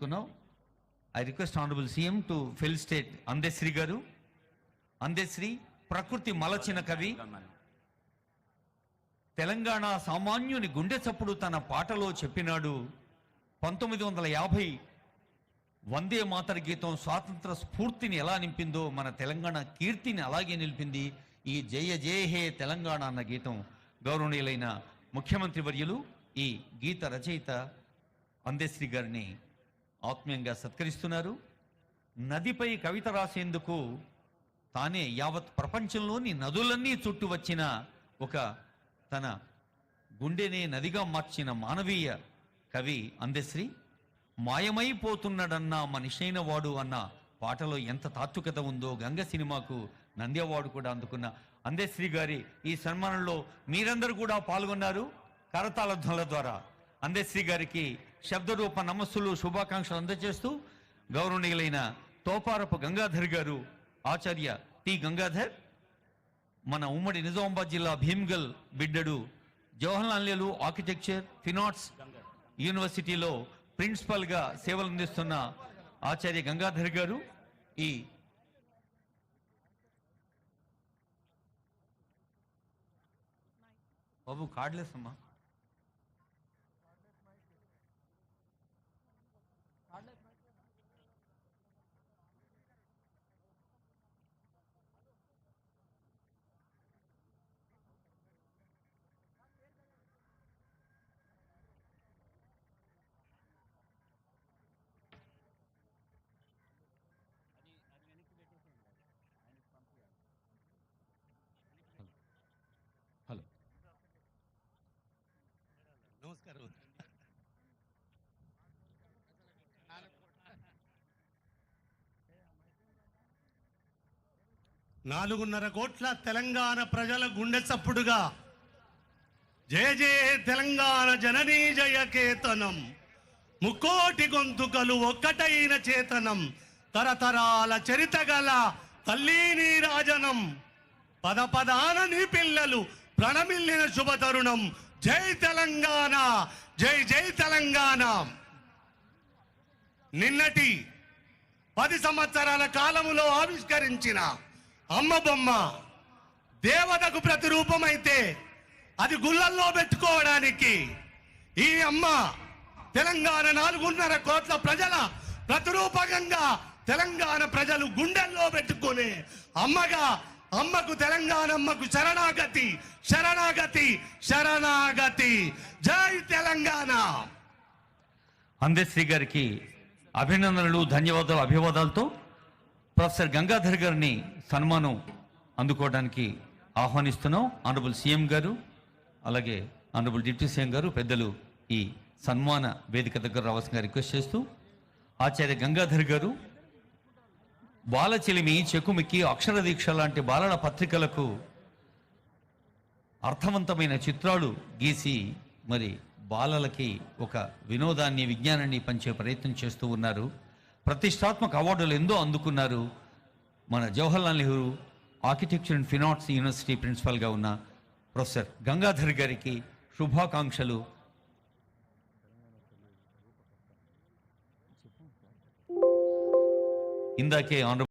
I request Honorable CM to felicitate Andesri Garu. Andesri, Prakriti Malachina Kavi. Telangana సామాన్యుని గుండె చప్పుడు తన పాటలో చెప్పినాడు. 1950 వందే మాతర గీతం స్వాతంత్ర స్ఫూర్తిని ఎలా నింపిందో మన తెలంగాణ కీర్తిని అలాగే నిలిపింది ఈ జయ జయ హే తెలంగాణ అన్న గీతం. గౌరవనీయులైన ముఖ్యమంత్రి వర్యులు ఈ గీత రచయిత అందశ్రీ గారిని ఆత్మీయంగా సత్కరిస్తున్నారు. నదిపై కవిత రాసేందుకు తానే యావత్ ప్రపంచంలోని నదులన్నీ చుట్టూ వచ్చిన ఒక తన గుండెనే నదిగా మార్చిన మానవీయ కవి అందశ్రీ. మాయమైపోతున్నాడన్న మనిషైన వాడు అన్న పాటలో ఎంత తాత్వికత ఉందో గంగ సినిమాకు నంది అవార్డు కూడా అందుకున్న అందశ్రీ గారి ఈ సన్మానంలో మీరందరూ కూడా పాల్గొన్నారు. కరతాళ ధ్వనుల ద్వారా అందశ్రీ గారికి శబ్దరూప నమస్సులు శుభాకాంక్షలు అందజేస్తూ గౌరవనీయులైన తోపారపు గంగాధర్ గారు, ఆచార్య టి గంగాధర్, మన ఉమ్మడి నిజామాబాద్ జిల్లా భీమ్గల్ బిడ్డడు, జవహర్లాల్ నెహ్రూ ఆర్కిటెక్చర్ ఫినార్ట్స్ యూనివర్సిటీలో ప్రిన్సిపల్గా సేవలు అందిస్తున్న ఆచార్య గంగాధర్ గారు, ఈ బాబు కార్డ్లెస్ అమ్మా, నమస్కారం. 4.5 కోట్ల తెలంగాణ ప్రజల గుండె చప్పుడుగా జయ జయ తెలంగాణ జననీ జయకేతనం, ముక్కోటి గొంతుకలు ఒక్కటైన చేతనం, తరతరాల చరితగల తల్లి నీరాజనం, పద పదాన నీ పిల్లలు ప్రణమిల్లిన శుభతరుణం. జై తెలంగాణ, జై జై తెలంగాణ. నిన్నటి 10 సంవత్సరాల కాలములో ఆవిష్కరించిన అమ్మ బొమ్మ దేవతకు ప్రతిరూపమైతే అది గుళ్ళల్లో పెట్టుకోవడానికి ఈ అమ్మ తెలంగాణ 4.5 కోట్ల ప్రజల ప్రతిరూపకంగా తెలంగాణ ప్రజలు గుండెల్లో పెట్టుకునే అమ్మగా, అమ్మకు తెలంగాణ అమ్మకు శరణాగతి శరణాగతి శరణాగతి. జై తెలంగాణ. అందశ్రీ గారికి అభినందనలు, ధన్యవాదాలు, అభివాదాలతో ప్రొఫెసర్ గంగాధర్ గారిని సన్మానం అందుకోవడానికి ఆహ్వానిస్తున్నాం. ఆనరబుల్ సీఎం గారు, అలాగే ఆనరబుల్ డిప్యూటీ సీఎం గారు, పెద్దలు ఈ సన్మాన వేదిక దగ్గర రావాల్సిందిగా రిక్వెస్ట్ చేస్తూ, ఆచార్య గంగాధర్ గారు బాలచిలిమి, చెకుమికి, అక్షర దీక్ష లాంటి బాలల పత్రికలకు అర్థవంతమైన చిత్రాలు గీసి మరి బాలలకి ఒక వినోదాన్ని, విజ్ఞానాన్ని పంచే ప్రయత్నం చేస్తూ ఉన్నారు. ప్రతిష్టాత్మక అవార్డులు ఎంతో అందుకున్నారు. మన Jawaharlal Nehru architecture and fine arts university ప్రిన్సిపల్గా ఉన్న ప్రొఫెసర్ గంగాధర్ గారికి శుభాకాంక్షలు. ఇందాకే